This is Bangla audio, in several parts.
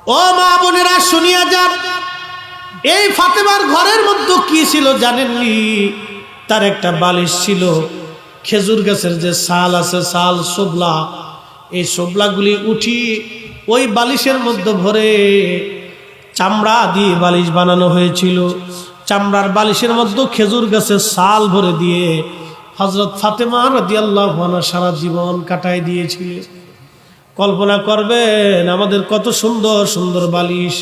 ও মা বোনেরা শুনিয়া যান, এই ফাতেমার ঘরের মধ্যে কি ছিল জানেননি? তার একটা বালিশ ছিল, খেজুর গাছের যে ছাল আছে, ছাল সোবলা, এই সোবলাগুলি উঠি ওই বালিশের মধ্যে ভরে চামড়া দিয়ে বালিশ বানানো হয়েছিল। চামড়ার বালিশের মধ্যে খেজুর গাছের ছাল ভরে দিয়ে হযরত ফাতেমা রাদিয়াল্লাহু আনহা সারা জীবন কাটায় দিয়েছিলেন। কল্পনা করবেন আমাদের কত সুন্দর সুন্দর বালিশ,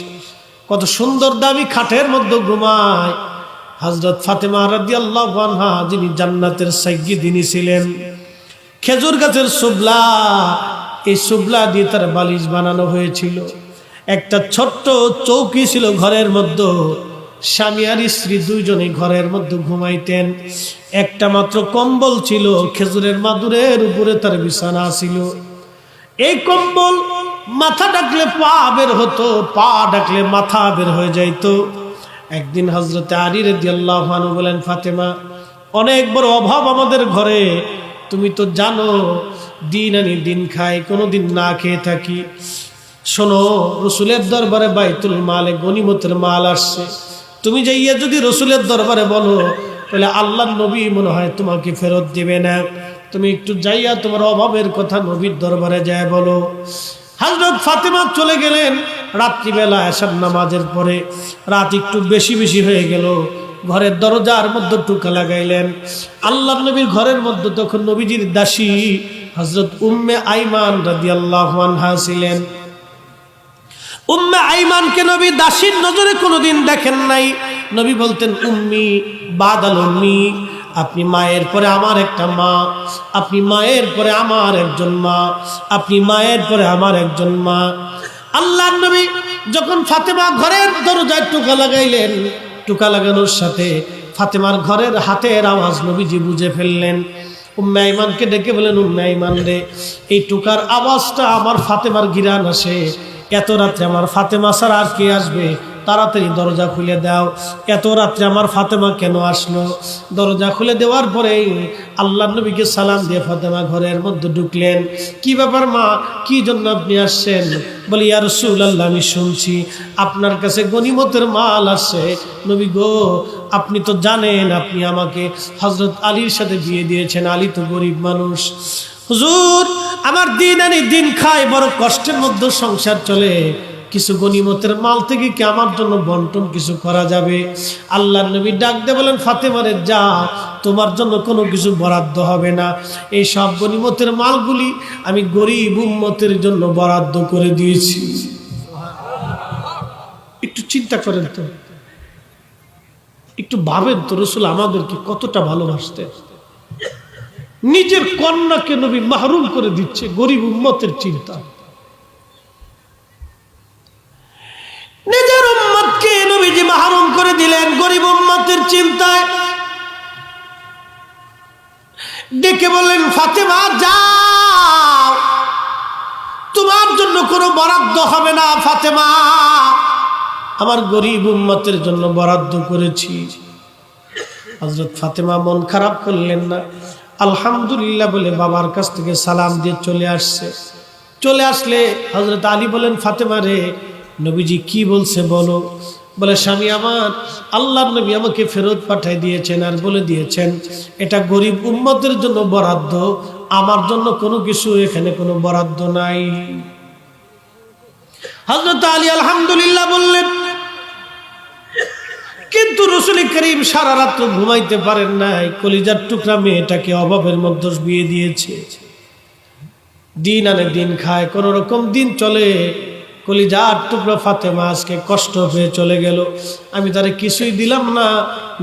কত সুন্দর দামি খাটের মধ্যে ঘুমায় হযরত ফাতেমা রাদিয়াল্লাহু আনহা, যিনি জান্নাতের সাইয়্যিদিনী ছিলেন। খেজুর গাছের সুবলা, এই সুবলা দিয়ে তার বালিশ বানানো হয়েছিল। একটা ছোট্ট চৌকি ছিল ঘরের মধ্যে, স্বামী আর স্ত্রী দুইজনে ঘরের মধ্যে ঘুমাইতেন। একটা মাত্র কম্বল ছিল, খেজুরের মাদুরের উপরে তার বিছানা ছিল। এই কম্বল মাথা ডাকলে পা বের হতো, পা ডাকলে মাথা বের হয়ে যাইতো। একদিন হযরতে আলী রাদিয়াল্লাহু আনহু বলেন, ফাতেমা, অনেক বড় অভাব আমাদের ঘরে, তুমি তো জানো দিন আনি দিন খাই, কোনোদিন না খেয়ে থাকি। শোনো, রসুলের দরবারে বাইতুল মালে গনিমতের মাল আসছে, তুমি যাইয়া যদি রসুলের দরবারে বলো তাহলে আল্লাহর নবী মনে হয় তোমাকে ফেরত দিবে না। তুমি একটু যাইয়া তোমার অভাবের কথা নবীর দরবারে যায় বলো। হযরত ফাতেমা চলে গেলেন। রাত্রিবেলা এশার নামাজের পরে রাত একটু বেশি বেশি হয়ে গেল, ঘরের দরজার মধ্যে টুকা লাগাইলেন। আল্লাহর নবীর ঘরের মধ্যে তখন নবীজির দাসী হযরত উম্মে আইমান রাদিয়াল্লাহু আনহা ছিলেন। উম্মে আইমানকে নবী দাসীর নজরে কোনোদিন দেখেন নাই। নবী বলতেন, উম্মি বাদাল উম্মি, আপনি মায়ের পরে আমার একটা মা, আপনি মায়ের পরে আমার একজন মা, আপনি মায়ের পরে আমার একজন মা। আল্লাহর নবী যখন ফাতেমা ঘরের দরজায় টোকা লাগাইলেন, টোকা লাগানোর সাথে ফাতেমার ঘরের হাতের আওয়াজ নবীজি বুঝে ফেললেন। উম্মে আইমানকে ডেকে বলেন, উম্মে আইমান রে, এই টোকার আওয়াজটা আমার ফাতেমার গিরান আসে, এত রাত্রে আমার ফাতেমা ছাড়া আর কে আসবে? তাড়াতাড়ি দরজা খুলে দাও। এত রাত্রে আমার ফাতেমা কেন আসলো? দরজা খুলে দেওয়ার পরেই আল্লাহর নবীকে সালাম দিয়ে ফাতেমা ঘরের মধ্যে ঢুকলেন। কি ব্যাপার মা, কি জন্য আপনি আসছেন? বলি, ইয়া রাসূলুল্লাহ, আমি শুনছি আপনার কাছে গনিমতের মাল আসছে। নবী গো, আপনি তো জানেন আপনি আমাকে হযরত আলীর সাথে বিয়ে দিয়েছেন, আলী তো গরিব মানুষ। হুজুর, আমার দিন আনি দিন খায়, বড় কষ্টের মধ্যে সংসার চলে, কিছু গনিমতের মাল থেকে কি আমার জন্য বন্টন কিছু করা যাবে? আল্লাহর নবী ডাক দিয়ে বলেন, ফাতেমারে যা, তোমার জন্য কোনো কিছু বরাদ্দ হবে না, এই সব গনিমতের মালগুলি আমি গরিব উম্মতের জন্য বরাদ্দ করে দিয়েছি। একটু চিন্তা করেন তো, একটু ভাবেন তো, রাসূল আমাদেরকে কতটা ভালোবাসতেন। নিজের কন্যাকে নবী মাহরুম করে দিচ্ছে গরিব উম্মতের চিন্তা। নিজের উম্মতকে নবীজি মাহরুম করে দিলেন গরিব উম্মতের চিন্তায়। ডেকে বললেন, ফাতেমা যাও, তোমার জন্য কোনো বরাদ্দ হবে না ফাতেমা, আমার গরিব উম্মতের জন্য বরাদ্দ করেছি। হযরত ফাতেমা মন খারাপ করলেন না, আলহামদুলিল্লাহ বলে বাবার কাছ থেকে সালাম দিয়ে চলে আসছে। চলে আসলে হযরত আলী বলেন, ফাতেমা রে, নবীজি কি বলছে বলো। বলে, স্বামী আমার, আল্লাহর নবী আমাকে ফেরত পাঠিয়ে দিয়েছেন আর বলে দিয়েছেন এটা গরিব উম্মতের জন্য বরাদ্দ, আমার জন্য কোনো কিছু এখানে কোনো বরাদ্দ নাই। হযরত আলী আলহামদুলিল্লাহ বললেন। কিন্তু রাসূল করিম সারা রাত ঘুমাইতে পারেন নাই, কলিজার টুকরা মেয়েটাকে অভাবের মধ্যে বিয়ে দিয়েছে, দিন আনে দিন খায়, কোন রকম দিন চলে। কলিজার টুকরা ফাতেমা আজকে কষ্ট হয়ে চলে গেল, আমি তারে কিছুই দিলাম না।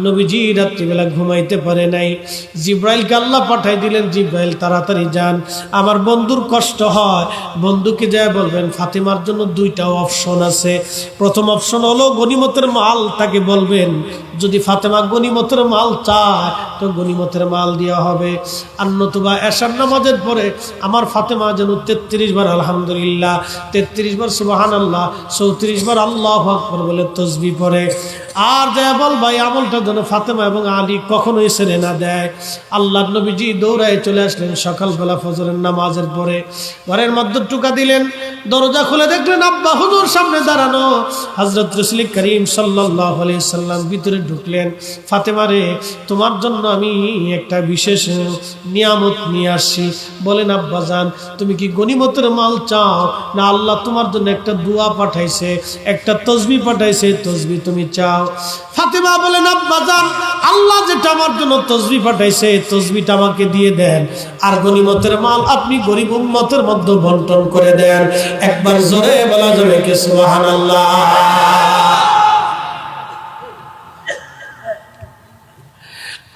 নবীজি রাত্রিবেলা ঘুমাইতে পারে নাই। জিব্রাইলকে আল্লাহ পাঠাই দিলেন, জিব্রাইল তাড়াতাড়ি যান, আমার বন্ধুর কষ্ট হয়, বন্ধুকে যায় বলবেন ফাতেমার জন্য দুইটা অপশন আছে। প্রথম অপশন হলো গনিমতের মাল, তাকে বলবেন যদি ফাতেমা গনিমতের মাল চায় তো গনিমতের মাল দেওয়া হবে, আর নতুবা এশার নামাজের পরে আমার ফাতেমা যেন 33 বার আলহামদুলিল্লাহ, 33 বার সুবহানাল্লাহ, 34 বার আল্লাহু আকবার বলে তাসবিহ পড়ে। আর যা বল ভাই আমলটা যেন ফাতেমা এবং আলী কখনোই ছেড়ে না দেয়। আল্লাহর নবীজি দৌড়ায় চলে আসলেন সকালবেলা ফজরের নামাজের পরে, ঘরের মধ্যে টুকা দিলেন, দরজা খুলে দেখলেন আব্বা হুজুর সামনে দাঁড়ানো। হযরত রাসূল করিম সাল্লাল্লাহু আলাইহি সাল্লাম ভিতরে ঢুকলেন। ফাতেমা রে, তোমার জন্য আমি একটা বিশেষ নিয়ামত নিয়ে আসছি। বলেন আব্বা জান, তুমি কি গনিমতের মাল চাও, না আল্লাহ তোমার জন্য একটা দোয়া পাঠাইছে, একটা তাসবিহ পাঠাইছে, তাসবিহ তুমি চাও? ফাতেমা বলেন আব্বা জান, আল্লাহ যেটা আমার জন্য তাসবিহ পাঠাইছে তাসবিহটা আমাকে দিয়ে দেন, আর গনিমতের মাল আপনি গরিব উম্মতের মধ্যে বন্টন করে দেন। একবার জোরে বলা যাবে কি সুবহানাল্লাহ?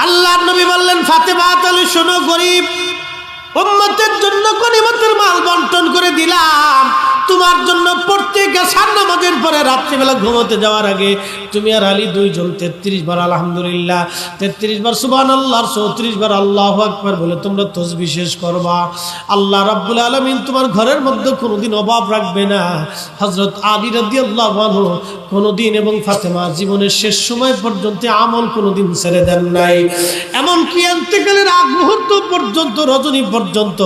আল্লাহর নবী বললেন ফাতেমা তাহলে শোনো, গরিব উম্মতের জন্য গনিমতের মাল বন্টন করে দিলাম। তোমার জন্য প্রত্যেক এশার নামাজের পরে রাত্রিবেলা ঘুমোতে যাওয়ার আগে তুমি আর আলী দুইজন 33 বার আলহামদুলিল্লাহ, 33 বার সুবহানাল্লাহ, 34 বার আল্লাহু আকবার বলে তোমরা তাসবিহ শেষ করবা। আল্লাহ রাব্বুল আলামিন তোমার ঘরের মধ্যে কোনোদিন অভাব রাখবে না। হযরত আলী রাদিয়াল্লাহু আনহু কোনোদিন এবং ফাতেমা জীবনের শেষ সময় পর্যন্ত আমল কোনোদিন ছেড়ে দেন নাই। এমনকি ইন্তেকালের আগ মুহূর্ত পর্যন্ত, রজনী পর্যন্ত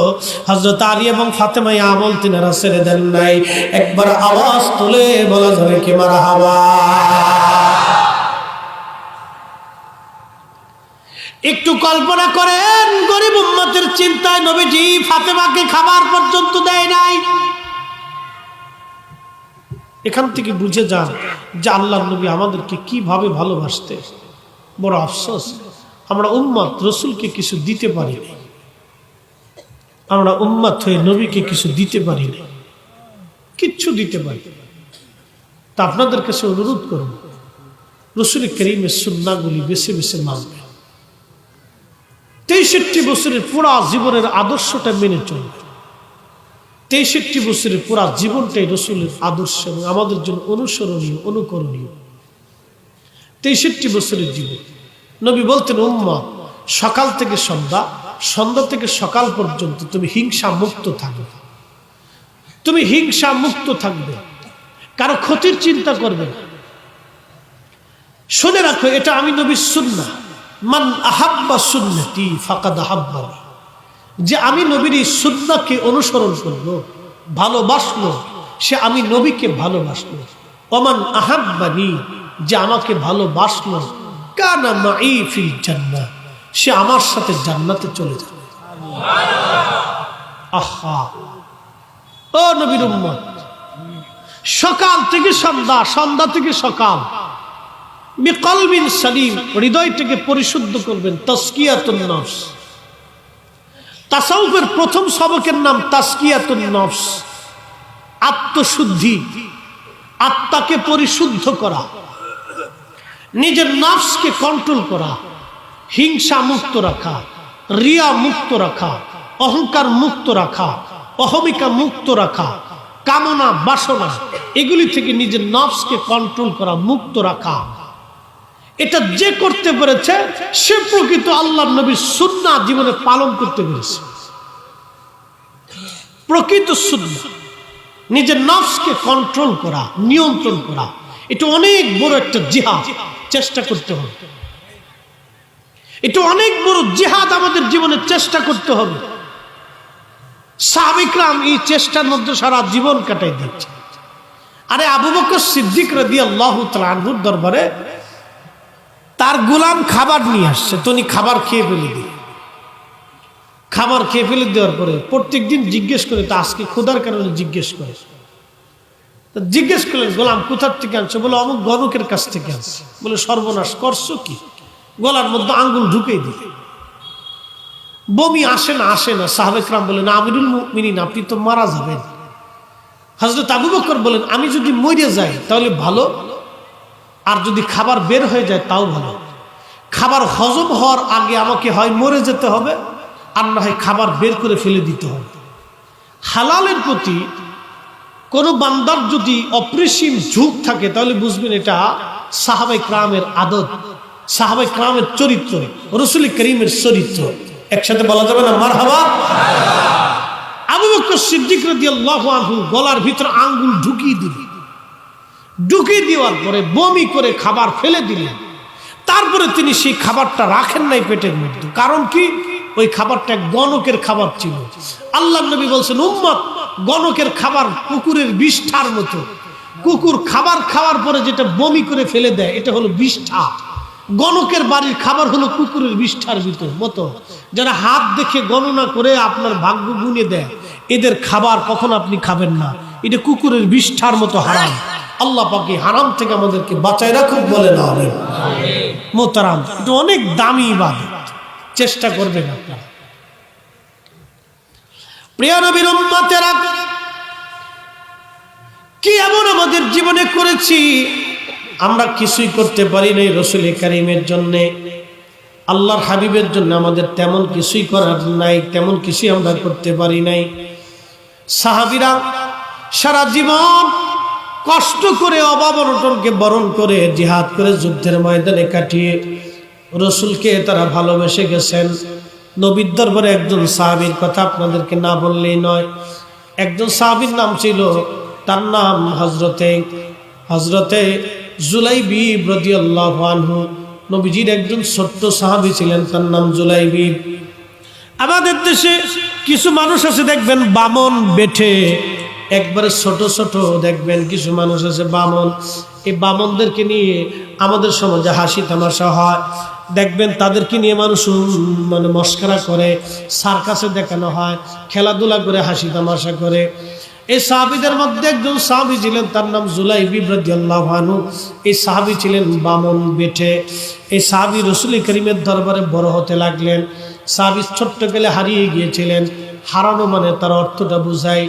হযরত আলী এবং ফাতেমা আমল তিনারা ছেড়ে দেন নাই। একবার আওয়াজ তুলে বলা যাবে কি মারহাবা? একটু কল্পনা করেন, গরিব উম্মতের চিন্তায় নবীজি ফাতেমাকে খাবার পর্যন্ত দেয় নাই। এখান থেকে বুঝে যান যে আল্লাহর নবী আমাদেরকে কিভাবে ভালোবাসতে। বড় আফসোস, আমরা উম্মত রসুলকে কিছু দিতে পারি না, আমরা উম্মত হয়ে নবীকে কিছু দিতে পারি না, কিচ্ছু দিতে পারি। তা আপনাদের কাছে অনুরোধ করব, রাসূল করিমের সুন্নাহগুলি বেছে বেছে মানবেন। 63 বছরের পুরা জীবনের আদর্শটা মেনে চলবে। 63 বছরের পুরা জীবনটাই রাসূলের আদর্শ এবং আমাদের জন্য অনুসরণীয়, অনুকরণীয়। 63 বছরের জীবন। নবী বলতেন, উম্মত সকাল থেকে সন্ধ্যা, সন্ধ্যা থেকে সকাল পর্যন্ত তুমি হিংসা মুক্ত থাকবে, তুমি হিংসা মুক্ত থাকবে, কারো ক্ষতির চিন্তা করবে না। শুনে রাখো, এটা আমি নবীর সুন্নাহ। মান আহাব্বা সুন্নতি ফাকাদ আহাব্বানি, যে আমি নবীর এই সুন্নাহকে অনুসরণ করলো, ভালোবাসলো, সে আমি নবীকে ভালোবাসলো। ওমান আহাব্বানি, যে আমাকে ভালোবাসলো, কানা মাই ফিল জান্নাহ, সে আমার সাথে জান্নাতে চলে যাবে। আহা, ও নবীর উম্মত, সকাল থেকে সন্ধ্যা, সন্ধ্যা থেকে সকাল, বিকলবিন সালিম, হৃদয়টাকে পরিশুদ্ধ করবেন। তাসকিয়াতুন নফস, তাসাউফের প্রথম সবকের নাম তাসকিয়াতুন নফস, আত্মশুদ্ধি, আত্মাকে পরিশুদ্ধ করা, নিজের নফসকে কন্ট্রোল করা, হিংসা মুক্ত রাখা, রিয়া মুক্ত রাখা, অহংকার মুক্ত রাখা, অহমিকা মুক্ত রাখা, কামনা বাসনা এগুলি থেকে নিজের নফসকে কন্ট্রোল করা, মুক্ত রাখা। এটা যে করতে পেরেছে সে প্রকৃত আল্লাহর নবীর সুন্নাহ জীবনে পালন করতে পেরেছে। প্রকৃত সুন্নাহ, নিজের নফসকে কন্ট্রোল করা, নিয়ন্ত্রণ করা, এটা অনেক বড় একটা জিহাদ। চেষ্টা করতে হবে, এটা অনেক বড় জিহাদ আমাদের জীবনে চেষ্টা করতে হবে। সাহাবায়ে কেরাম এই চেষ্টার মধ্যে সারা জীবন কাটাই দিচ্ছে। আরে আবু বকর সিদ্দিক রাদিয়াল্লাহু তাআলা আনহুর দরবারে তার গোলাম খাবার নিয়ে আসছে, তো উনি খাবার খেয়ে ফেলে দিয়ে, খাবার খেয়ে ফেলে দেওয়ার পরে প্রত্যেকদিন জিজ্ঞেস করে, তা আজকে ক্ষুধার কারণে জিজ্ঞেস করে, জিজ্ঞেস করলেন গোলাম কোথার থেকে আনছো? বলে অমুক গণকের কাছ থেকে আনছে। বলে সর্বনাশ করছো কি? গলার মধ্যে আঙ্গুল ঢুকেই দিলে। বমি আসে না, আসে না। সাহাবায়ে কেরাম বলেন, আমিরুল মুমিনিন, আপনি তো মারা যাবেন। হযরত আবু বকর বলেন, আমি যদি মরে যাই তাহলে ভালো, আর যদি খাবার বের হয়ে যায় তাও ভালো। খাবার হজম হওয়ার আগে আমাকে হয় মরে যেতে হবে, আর না হয় খাবার বের করে ফেলে দিতে হবে। হালালের প্রতি কোনো বান্দার যদি অপরিসীম ঝোঁক থাকে তাহলে বুঝবেন এটা সাহাবায়ে কেরামের আদত, সাহাবায়ে কেরামের চরিত্র, রাসূল করিমের চরিত্র একসাথে বলা যাবে না মারহাবা? আবু বকর সিদ্দিক রাদিয়াল্লাহু আনহু গলার ভিতর আঙ্গুল ঢুকিয়ে দেওয়ার পরে বমি করে খাবার ফেলে দিলেন। তারপরে তিনি সেই খাবারটা রাখেন নাই পেটের মধ্যে। কারণ কি? ওই খাবারটা এক গণকের খাবার ছিল। আল্লাহর নবী বলছেন, উম্মত, গণকের খাবার কুকুরের বিষ্ঠার মতো। কুকুর খাবার খাওয়ার পরে যেটা বমি করে ফেলে দেয় এটা হলো বিষ্ঠা। গণকের বাড়ির খাবার হলো কুকুরের বিষ্ঠার ভিতর মতো। যারা হাত দেখে গণনা করে আপনার ভাগ্য গুনে দেয়, এদের খাবার কখন আপনি খাবেন না। এটা কুকুরের বিষ্ঠার মতো হারাম। আল্লাহ পাক এই হারাম থেকে আমাদেরকে বাঁচায় রাখুক, বলে না আমিন। মোহতারাম, এটা অনেক দামি ইবাদত, চেষ্টা করবেন আপনারা। প্রিয় নবীর উম্মতেরা, কি এমন আমাদের জীবনে করেছি আমরা কিছুই করতে পারি নাই রাসূল কারীমের জন্য, আল্লাহর হাবিবের জন্য আমাদের তেমন কিছুই করার নাই, তেমন কিছুই আমরা করতে পারি নাই। সাহাবীরা সারা জীবন কষ্ট করে অভাব অনটনকে বরণ করে জিহাদ করে যুদ্ধের ময়দানে কাটিয়ে রাসূলকে তারা ভালোবেসে গেছেন। নবীর দরবারে একজন সাহাবীর কথা আপনাদেরকে না বললেই নয়। একজন সাহাবীর নাম ছিল, তার নাম হযরতে জুলাইবিব রাদিয়াল্লাহু আনহু। নবীজির একজন ছোট্ট সাহাবী ছিলেন, তার নাম জুলাইবিব। আমাদের দেশে কিছু মানুষ আছে দেখবেন বামন বেঠে, একবারে ছোট ছোট দেখবেন কিছু মানুষ আছে বামন। এই বামনদেরকে নিয়ে আমাদের সমাজে হাসি তামাশা হয়। দেখবেন তাদেরকে নিয়ে মানুষ মানে মস্করা করে, সার্কাসে দেখানো হয়, খেলাধুলা করে হাসি তামাশা করে। এই সাহাবীদের মধ্যে একজন সাহাবী ছিলেন, তার নাম জুলাইবিব রাদিয়াল্লাহু আনহু। এই সাহাবী ছিলেন বামন বেঠে। এই সাহাবী রাসূল করিমের দরবারে বড় হতে লাগলেন। সাহাবী ছোট্ট গেলে হারিয়ে গিয়েছিলেন। হারানো মানে তার অর্থটা বুঝায়।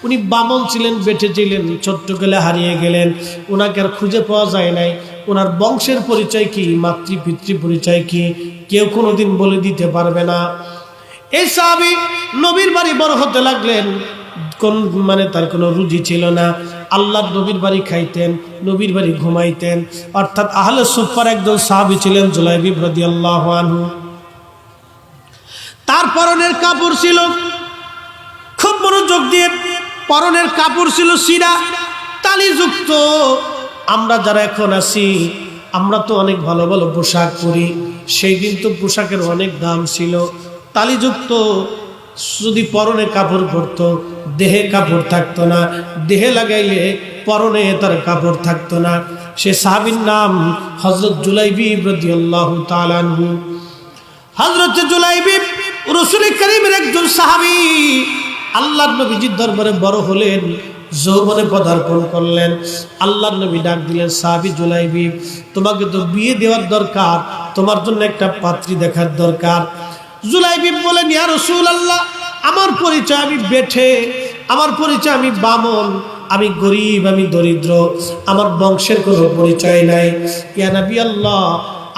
উনি বামন ছিলেন, বেঠে ছিলেন, ছোট্ট গেলে হারিয়ে গেলেন। ওনাকে আর খুঁজে পাওয়া যায় নাই। ওনার বংশের পরিচয় কি, মাতৃ পিতৃ পরিচয় কি, কেউ কোনোদিন বলে দিতে পারবে না। এই সাহাবী নবীর বাড়ি বড় হতে লাগলেন। কোন মানে তার কোনো রুজি ছিল না। আল্লাহর নবীর বাড়ি খাইতেন, নবীর বাড়ি ঘুমাইতেন। অর্থাৎ আহলে সুফার একজন সাহাবী ছিলেন জুলাইবিব রাদিয়াল্লাহু আনহু। তার পরনের কাপড় ছিল, খুব মনোযোগ দিয়ে, পরনের কাপড় ছিল সিরা তালিযুক্ত। আমরা যারা এখন আছি, আমরা তো অনেক ভালো ভালো পোশাক পরি। সেই দিন তো পোশাকের অনেক দাম ছিল। তালিযুক্ত যদি পরনে কাপড় পরতো, দেহে কাপড় থাকতো না, দেহে লাগাইলে পরনে তার কাপড় থাকতো না। সে সাহাবীর নাম হযরত জুলাইবিব রাদিয়াল্লাহু তাআলা আনহু। হযরত জুলাইবিব রাসূল করিমের একজন সাহাবী। আল্লাহর নবীজির দরবারে বড় হলেন, যৌবনে পদার্পণ করলেন। আল্লাহর নবী ডাক দিলেন, সাহাবী জুলাইবিব, তোমাকে তো বিয়ে দেওয়ার দরকার, তোমার জন্য একটা পাত্রী দেখার দরকার। জুলাইবিব বলেন, ইয়া রাসূলুল্লাহ, আমার পরিচয় আমি বেঠে, আমার পরিচয় আমি বামন, আমি গরিব, আমি দরিদ্র, আমার বংশের কোনো পরিচয় নাই। ইয়া নবী আল্লাহ,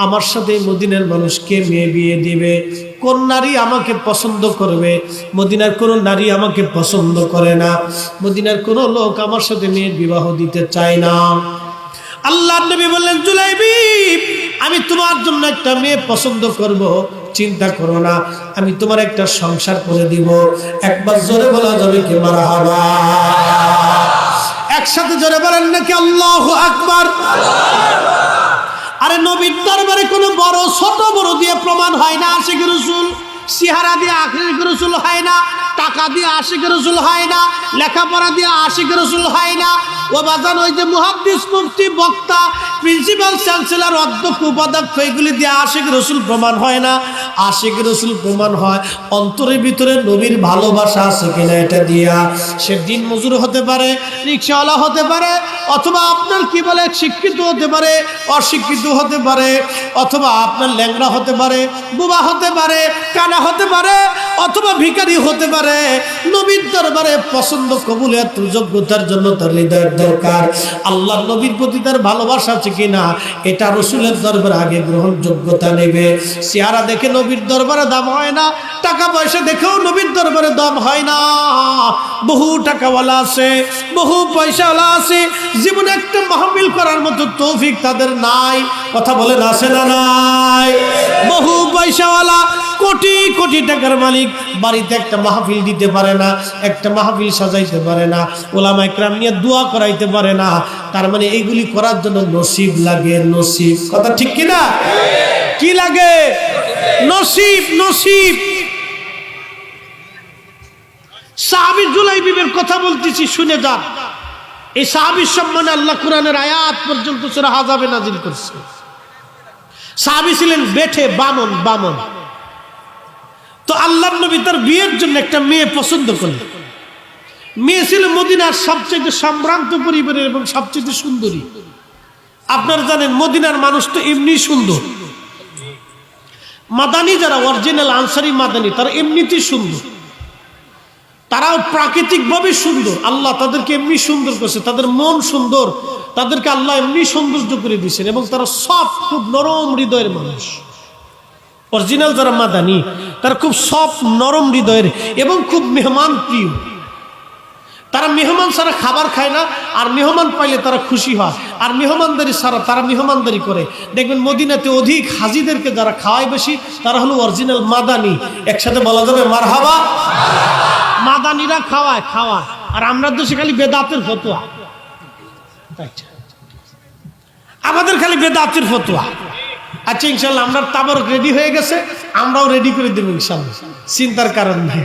আমার সাথে মদিনার মানুষকে মেয়ে বিয়ে দিবে? কোন নারী আমাকে পছন্দ করবে? মদিনার কোনো নারী আমাকে পছন্দ করে না। মদিনার কোনো লোক আমার সাথে মেয়ের বিবাহ দিতে চায় না। আল্লাহর নবী বললেন, জুলাইবিব, আমি তোমার জন্য একটা মেয়ে পছন্দ করব, চিন্তা করো না, আমি তোমার একটা সংসার করে দিব। একবার জোরে বলা যাবে কি মারহাবা? একসাথে জোরে বলেন নাকি আল্লাহু আকবার? আরে নবীর দরবারে কোনো বড় ছোট বড় দিয়ে প্রমাণ হয় না আশিক রাসূল। চেহারা দিয়ে আশিক রাসূল হয় না, টাকা দিয়ে আশিক রাসূল হয় না, লেখাপড়া দিয়ে আশিক রাসূল হয় না। ও বাজান, ওই যে মুহাদ্দিস, মুফতি, বক্তা, প্রিন্সিপাল, চ্যান্সেলর, অধ্যক্ষ, উপাধ্যক্ষ, এগুলি দিয়ে আশিক রাসূল প্রমাণ হয় না। আশিক রাসূল প্রমাণ হয় অন্তরের ভিতরে নবীর ভালোবাসা আছে কিনা, এটা দিয়া। সে দিন মজুর হতে পারে, রিকশাওয়ালা হতে পারে, অথবা আপনার কি বলে শিক্ষিত হতে পারে, অশিক্ষিত হতে পারে, অথবা আপনার ল্যাংড়া হতে পারে, বুবা হতে পারে, কানা হতে পারে, অথবা ভিখারি হতে পারে। নবীর দরবারে পছন্দ কবুলের যোগ্যতার জন্য তার হৃদয়ের দরকার। আল্লাহর নবীর প্রতি তার ভালোবাসা আছে কিনা, এটা রাসূলের দরবারে আগে গ্রহণযোগ্যতা নেবে। চেহারা দেখে নবীর দরবারে দাম হয় না, টাকা পয়সা দেখেও নবীর দরবারে দাম হয় না। বহু টাকাওয়ালা আছে, বহু পয়সাওয়ালা আছে, জীবনে একটা মাহফিল করার মতো তৌফিক তাদের নাই। কথা বলেন আছে না নাই? বহু পয়সাওয়ালা কোটি কোটি টাকার মালিক বাড়িতে একটা মাহফিল দিতে পারে না, একটা মাহফিল সাজাইতে পারে না, ওলামা ইকরাম নিয়ে দোয়া করাইতে পারে না। তার মানে এইগুলি করার জন্য নসিব লাগে, নসিব। কথা ঠিক কি না? কি লাগে? নসিব, নসিব। সাহাবী জুলাইবিবের কথা বলতেছি, শুনে যান। এই সাহাবীর সম্মানে আল্লাহ কোরআনের আয়াত পর্যন্ত সূরা আযাবে নাজিল করছে। সাহাবী ছিলেন বেঠে, বামন, বামন। তো আল্লাহর নবী তার বিয়ের জন্য একটা মেয়ে পছন্দ করলেন। মেয়ে ছিল মদিনার সবচেয়ে সম্ভ্রান্ত পরিবারের এবং সবচেয়ে সুন্দরী। আপনারা জানেন মদিনার মানুষ তো এমনি সুন্দর। মাদানী যারা অরিজিনাল আনসারি মাদানী, তারা এমনিতেই সুন্দর, তারাও প্রাকৃতিকভাবে সুন্দর। আল্লাহ তাদেরকে এমনি সুন্দর করছে, তাদের মন সুন্দর, তাদেরকে আল্লাহ এমনি সৌন্দর্য করে দিয়েছেন এবং তারা সব খুব নরম হৃদয়ের মানুষ। অরিজিনাল যারা মাদানী তারা খুব সফট, নরম হৃদয়ের এবং খুব মেহমান প্রিয়। তারা মেহমান ছাড়া খাবার খায় না, আর মেহমান পাইলে তারা খুশি হয়, আর মেহমানদারি ছাড়া তারা মেহমানদারি করে। দেখবেন মদিনাতে অধিক হাজিদেরকে যারা খাওয়ায় বেশি, তারা হলো অরিজিনাল মাদানী। একসাথে বলা যাবে মারহাবা। মাদানীরা খাওয়ায়, খাওয়ায়। আর আমরা দেশে খালি বেদাতের ফতোয়া, আমাদের খালি বেদাতের ফতোয়া। আচ্ছা ইনশাল্লাহ আমরা তাবারক রেডি হয়ে গেছে, আমরাও রেডি করে দেবো ইনশাল্লাহ, চিন্তার কারণ নেই।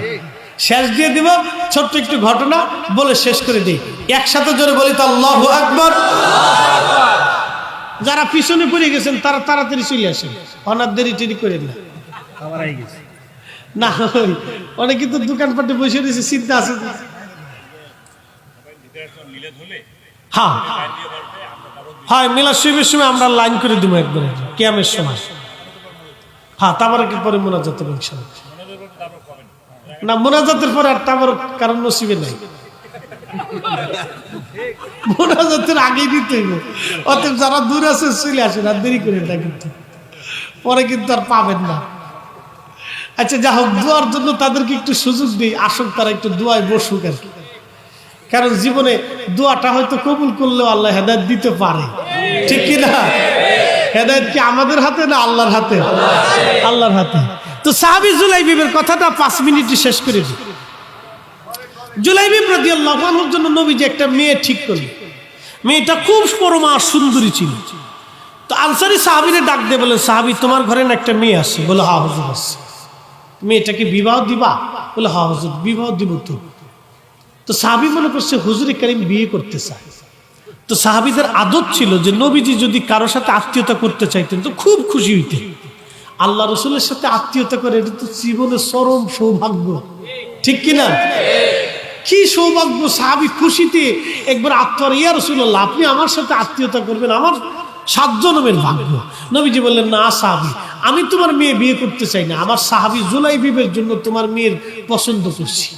শেষ দিয়ে দিব ছোট্ট একটু ঘটনা বলে শেষ করে দিই। একসাথে জোরে বলি তো আল্লাহু আকবার। যারা পিছনে পড়ে গেছেন তারা তাড়াতাড়ি চলে আসেন, অনার দেরি টেরি করেন না। না অনেকে তো দোকানপাটে বসে রয়েছে, চিন্তা আছে। হ্যাঁ হ্যাঁ, মিলাদ শরীফের সময় আমরা লাইন করে দিব একবারে কিয়ামের সময়। হ্যাঁ, তাবারকের পরে মোনাজাত হবে ইনশাআল্লাহ। না, মোনাজাতের পরে আর তাবারক কারণ নসিবে নাই, মোনাজাতের আগেই দিতে হইব। অতএব যারা দূর আছে চলে আসেন, আর দেরি করেন না, কিন্তু পরে কিন্তু আর পাবেন না। আচ্ছা যা হোক, দোয়ার জন্য তাদেরকে একটু সুযোগ দিই, আসুক তারা একটু দোয়ায় বসুক আর কি। কারণ জীবনে দোয়াটা হয়তো কবুল করলেও আল্লাহ হেদায়েত দিতে পারে, ঠিক কি না? হেদায়েত কি আমাদের হাতে না আল্লাহর হাতে? আল্লাহর হাতে। তো সাহাবী জুলাইবিবের কথাটা 5 মিনিটে শেষ করে দিই। জুলাইবিব রাদিয়াল্লাহু আনহুর জন্য নবীজি একটা মেয়ে ঠিক করলেন। মেয়েটা খুব পরমা সুন্দরী ছিল। তো আনসারী সাহাবীরে ডাক দিয়ে বলে, সাহাবী তোমার ঘরে না একটা মেয়ে আছে? বলে হ্যাঁ হুজুর আছে। মেয়েটাকে বিবাহ দিবা? বলে হ্যাঁ হুজুর বিবাহ দিব। তো সাহাবী মনে করছে হুজুরে কারীম বিয়ে করতে চায়। তো সাহাবীদের আদত ছিল যে নবীজি যদি কারোর সাথে আত্মীয়তা করতে চাইতেন তো খুব খুশি হইতেন। আল্লাহ রসুলের সাথে আত্মীয়তা করে, এটা তো জীবনের চরম সৌভাগ্য, ঠিক কিনা? কি সৌভাগ্য! সাহাবী খুশিতে একবার আত্মার, ইয়া রাসূলুল্লাহ আপনি আমার সাথে আত্মীয়তা করবেন, আমার 7 জন্মের ভাগ্য। নবীজি বললেন, না সাহাবী, আমি তোমার মেয়ে বিয়ে করতে চাই না, আমার সাহাবী জুলাইবিবের জন্য তোমার মেয়ের পছন্দ করছি।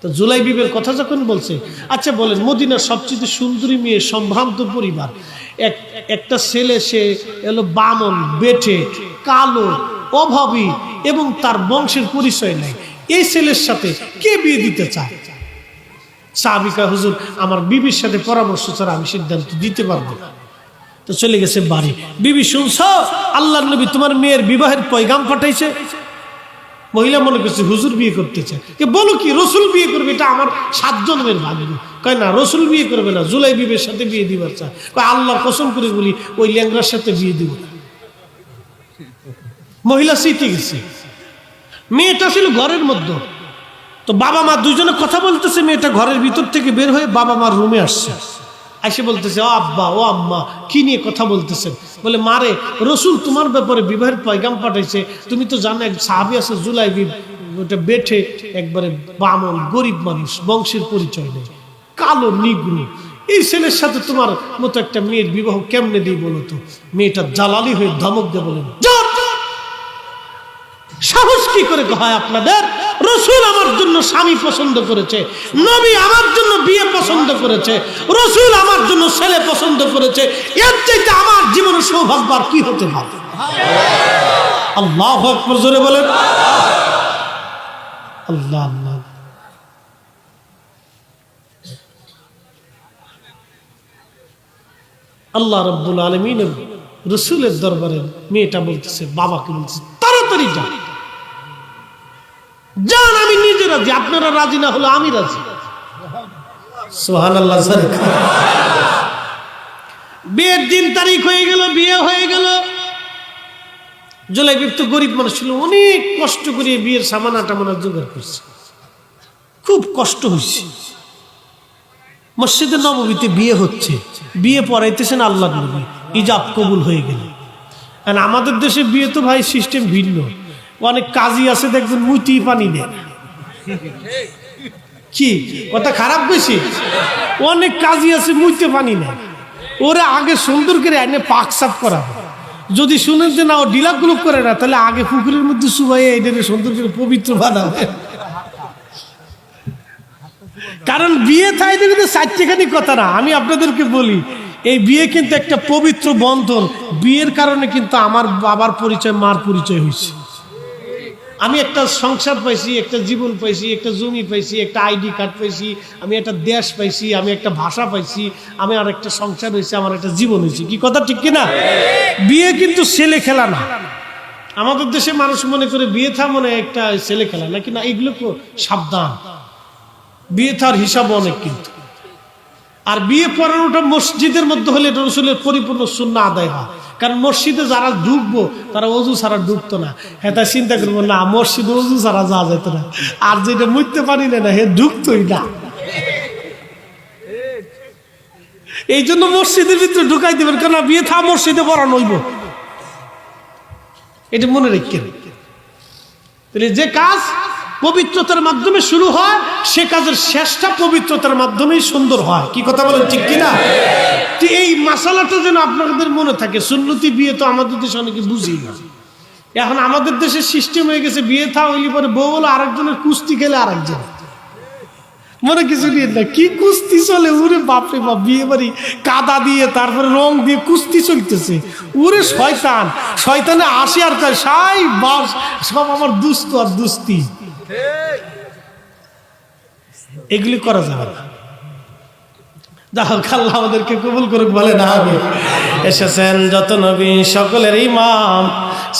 তো জুলাইবিবের কথা যখন বলছে, আচ্ছা বলেন, মদিনার সবচেয়ে সুন্দরী মেয়ে, সম্ভ্রান্ত পরিবার, একটা ছেলে, সে এলো বামন, বেঠে, কালো, অভাবী এবং তার বংশের পরিচয় নাই, এই ছেলের সাথে কে বিয়ে দিতে চায়? সাহাবীকা, হুজুর আমার বিবির সাথে পরামর্শ ছাড়া আমি সিদ্ধান্ত দিতে পারবো না। তো চলে গেছে বাড়ি। বিবি শুনছ আল্লাহর নবী তোমার মেয়ের বিবাহের পয়গাম পাঠাইছে। মহিলা মনে করছে হুজুর বিয়ে করতে চায়, বলো কি রসুল বিয়ে করবে, এটা আমার 7 জন্মের ভাগ্য। কয় না, রসুল বিয়ে করবে না, জুলাইবিবের সাথে বিয়ে দিবার চায়। কয় আল্লাহর কসম করে বলি ওই ল্যাংরার সাথে বিয়ে দিব না। মহিলা সিটে গেছে। মেয়েটা ছিল ঘরের মধ্যে। তো বাবা মা দুজনে কথা বলতেছে, মেয়েটা ঘরের ভিতর থেকে বের হয়ে বাবা মার রুমে আসছে। এসে বলতেছে, ও আব্বা, ও আম্মা, কি নিয়ে কথা বলতেছেন? বলে, মারে রসুল তোমার ব্যাপারে বিবাহের পয়গাম পাঠাইছে। তুমি তো জানো এক সাহাবী আছে জুলাইবিব, ওটা বেঠে, একবারে বামন, গরিব মানুষ, বংশের পরিচয় নেই, কালো, নিগ্রো, এই ছেলের সাথে তোমার মতো একটা মেয়ের বিবাহ কেমনে দিই বলো তো? মেয়েটা জালালি হয়ে ধমক দিয়ে বলেন, সাহস কি করে হয় আপনাদের? রসুল আমার জন্য স্বামী পছন্দ করেছে, নবী আমার জন্য বিয়ে পছন্দ করেছে, রসুল আমার জন্য ছেলে পছন্দ করেছে, এর চাইতে আমার জীবনের সৌভাগ্য আর কি হতে পারে? আল্লাহু আকবার, জোরে বলেন আল্লাহ আল্লাহ। আল্লাহ রাব্বুল আলামিনের রাসূলের দরবারে মেয়েটা বলতেছে, বাবাকে বলতেছে, তাড়াতাড়ি যান, যান, আমি নিজে রাজি, আপনারা রাজি না হলে আমি রাজি। সুবহানাল্লাহ। বিয়ের দিন তারিখ হয়ে গেল, বিয়ে হয়ে গেল। জুলাইবিব তো গরিব মানুষ ছিল, অনেক কষ্ট করে বিয়ের সামানা টামানা জোগাড় করছে, খুব কষ্ট হয়েছে। মসজিদে নববীতে বিয়ে হচ্ছে, বিয়ে পড়াইতেছেন আল্লাহর নবী, ইজাব কবুল হয়ে গেল। আর আমাদের দেশে বিয়ে তো ভাই সিস্টেম ভিন্ন, অনেক কাজী আছে দেখবেন মুতি পানি দেয়। কি কথা খারাপ বেশি? অনেক কাজী আছে মুইতে পানি নেয়, ওরা আগে সুন্দর করে আইনে পাক সাফ করা। যদি শুনেন যে না ও ডিলাগুলো করে না, তাহলে আগে পুকুরের মধ্যে শুবাইয়ে এটাকে সুন্দর করে পবিত্র বানাবে। কারণ বিয়ে থাই কিন্তু চারটেখানি কথা না। আমি আপনাদেরকে বলি, এই বিয়ে কিন্তু একটা পবিত্র বন্ধন। বিয়ের কারণে কিন্তু আমার বাবার পরিচয়, মার পরিচয় হয়েছে। আমি একটা সংসার পাইছি, একটা জীবন পাইছি, একটা জমি পাইছি, একটা আইডি কার্ড পাইছি, আমি একটা দেশ পাইছি, আমি একটা ভাষা পাইছি, আমি আর একটা সংসার হয়েছে, আমার একটা জীবন হয়েছে। কি কথা ঠিক কিনা? বিয়ে কিন্তু ছেলে খেলা না। আমাদের দেশে মানুষ মনে করে বিয়ে থা মনে একটা ছেলে খেলা, নাকি না? এগুলো সাবধান, বিয়ে থার হিসাব অনেক কিন্তু। আর বিয়ে পড়ানোটা মসজিদের মধ্যে হলে এটা রাসূলের পরিপূর্ণ সুন্নাহ আদায় হয়। কারণ মসজিদে যারা ঢুকবো তারা অজু ছাড়া ঢুকতো না। হ্যাঁ, তা চিন্তা করবো না মসজিদে অজু ছাড়া যাওয়া যেত না, আর যেটা মুইতে পারি না হে ঢুকতোই না। এই জন্য মসজিদের ভিতরে ঢুকাই দেবেন, কেন বিয়ে থা মসজিদে পড়ানো হইব, এটা মনে রেখেন। তাহলে যে কাজ পবিত্রতার মাধ্যমে শুরু হয়, সে কাজের শেষটা পবিত্রতার মাধ্যমেই সুন্দর হয়। কি কথা বলেন ঠিক কিনা? এই মাসালাটা যেন আপনাদের মনে থাকে। সুন্নতি বিয়ে তো আমাদের দেশে অনেকে বুঝি না। এখন আমাদের দেশে সিস্টেম হয়ে গেছে, বিয়ে থা হইলে পরে বউ হলো আরেকজনের, কুস্তি খেলে আরেকজন, মনে কিছু নিয়ে না কি কুস্তি চলে। ওরে বাপরে বাপ, বিয়ে বাড়ি কাদা দিয়ে তারপরে রং দিয়ে কুস্তি চলতেছে। ওরে শয়তান, শয়তানে আসে আর তার সাই বাস সব আমার দুস্ত আর দুস্তি, এগুলি করা যাবে না। আল্লাহ আমাদেরকে কবুল করুক, বলে না। এসেছেন যত নবী সকলের ইমাম,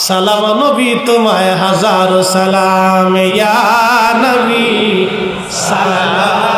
সালাম নবী তোমায় হাজারো সালাম, ইয়া নবী সালাম।